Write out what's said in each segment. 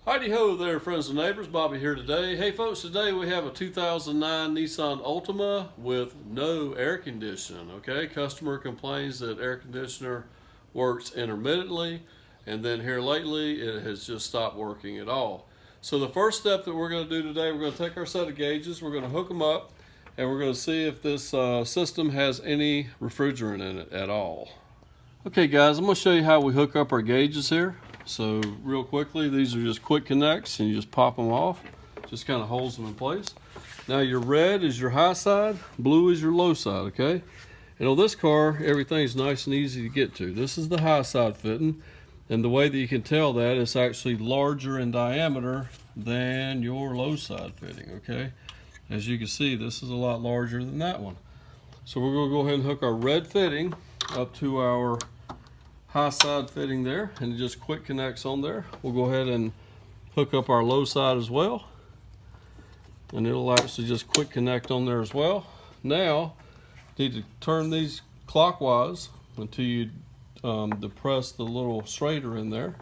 Heidi ho there, friends and neighbors. Bobby here today. Hey folks, today we have a 2009 Nissan Altima with no air conditioning. Okay, customer complains that air conditioner works intermittently, and then here lately it has just stopped working at all. So the first step that we're going to do today, we're going to take our set of gauges, we're going to hook them up, and we're going to see if this system has any refrigerant in it at all. Okay guys, I'm going to show you how we hook up our gauges here. So real quickly, these are just quick connects and you just pop them off. Just kind of holds them in place. Now your red is your high side, blue is your low side, okay? And on this car, everything's nice and easy to get to. This is the high side fitting, and the way that you can tell that, it's actually larger in diameter than your low side fitting, okay? As you can see, this is a lot larger than that one. So we're gonna go ahead and hook our red fitting up to our high side fitting there, and it just quick connects on there. We'll go ahead and hook up our low side as well, and it'll actually just quick connect on there as well. Now you need to turn these clockwise until you depress the little straighter in there,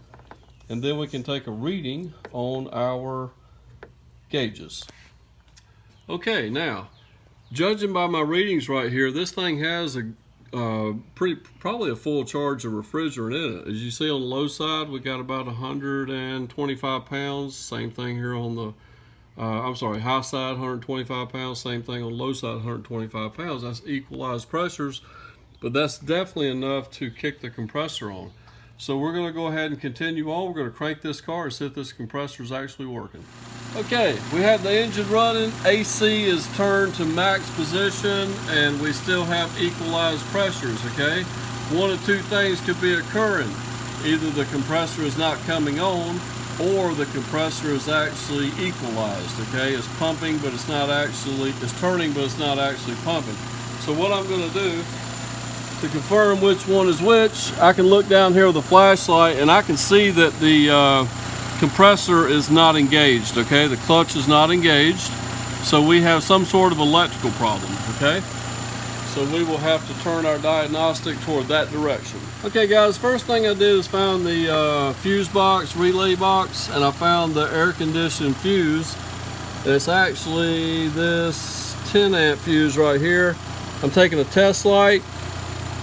and then we can take a reading on our gauges. Okay, now judging by my readings right here, this thing has probably a full charge of refrigerant in it. As you see on the low side, we got about 125 pounds. Same thing here on the high side, 125 pounds. Same thing on low side, 125 pounds. That's equalized pressures, but that's definitely enough to kick the compressor on. So we're going to go ahead and continue on. We're going to crank this car and see if this compressor is actually working. Okay, we have the engine running, AC is turned to max position, and we still have equalized pressures, okay? One of two things could be occurring. Either the compressor is not coming on, or the compressor is actually equalized, okay? It's pumping, but it's not actually, it's turning, but it's not actually pumping. So what I'm gonna do to confirm which one is which, I can look down here with a flashlight and I can see that the compressor is not engaged, okay? The clutch is not engaged, so we have some sort of electrical problem, okay? So we will have to turn our diagnostic toward that direction. Okay guys, first thing I did is found the fuse box, relay box, and I found the air conditioning fuse. It's actually this 10 amp fuse right here. I'm taking a test light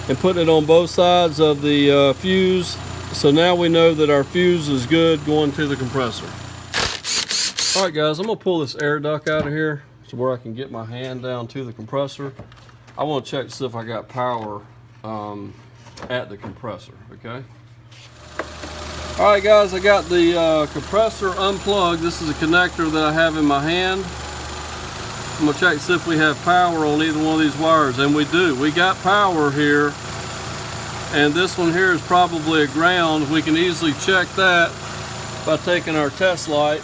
and putting it on both sides of the fuse. So now we know that our fuse is good going to the compressor. All right guys, I'm gonna pull this air duct out of here to where I can get my hand down to the compressor. I wanna check to see if I got power at the compressor, okay? All right guys, I got the compressor unplugged. This is a connector that I have in my hand. I'm gonna check to see if we have power on either one of these wires, and we do. We got power here. And this one here is probably a ground. We can easily check that by taking our test light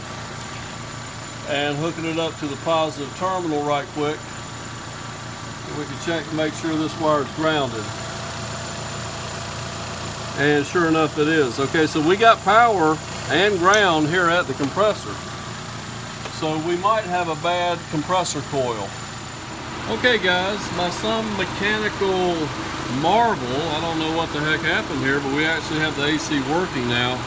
and hooking it up to the positive terminal right quick. We can check to make sure this wire is grounded. And sure enough it is. Okay, so we got power and ground here at the compressor. So we might have a bad compressor coil. Okay guys, by some mechanical marvel, I don't know what the heck happened here, but we actually have the AC working now.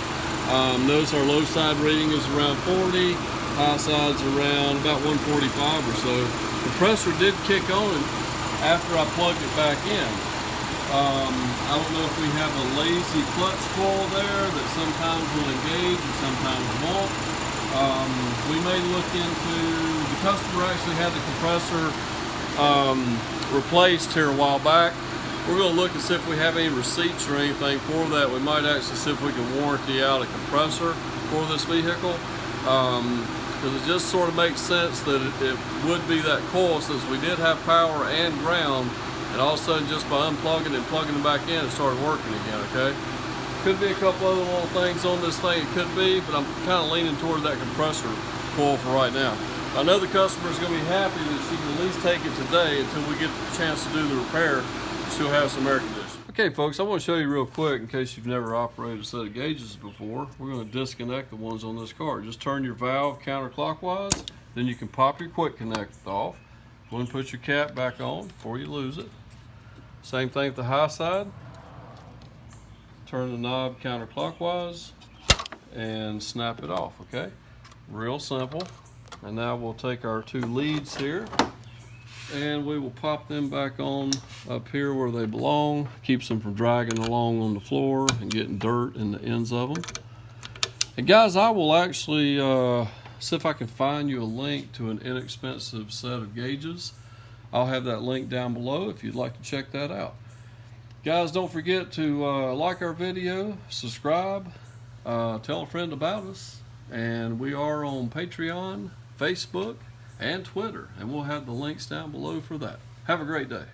Notice our low side reading is around 40, high side's around about 145 or so. The compressor did kick on after I plugged it back in. I don't know if we have a lazy clutch coil there that sometimes will engage and sometimes won't. We may look into, the customer actually had the compressor replaced here a while back. We're going to look and see if we have any receipts or anything for that. We might actually see if we can warranty out a compressor for this vehicle, because it just sort of makes sense that it would be that coil, since we did have power and ground, and all of a sudden just by unplugging and plugging it back in, it started working again, okay? Could be a couple other little things on this thing, it could be, but I'm kind of leaning toward that compressor coil for right now. I know the customer is going to be happy that she can at least take it today until we get the chance to do the repair. She'll have some air conditioning. Okay folks, I want to show you real quick, in case you've never operated a set of gauges before. We're going to disconnect the ones on this car. Just turn your valve counterclockwise, then you can pop your quick connect off. Go and put your cap back on before you lose it. Same thing with the high side. Turn the knob counterclockwise, and snap it off, okay? Real simple. And now we'll take our two leads here and we will pop them back on up here where they belong. Keeps them from dragging along on the floor and getting dirt in the ends of them. And guys, I will actually see if I can find you a link to an inexpensive set of gauges. I'll have that link down below if you'd like to check that out. Guys, don't forget to like our video, subscribe, tell a friend about us, and we are on Patreon, Facebook, and Twitter, and we'll have the links down below for that. Have a great day.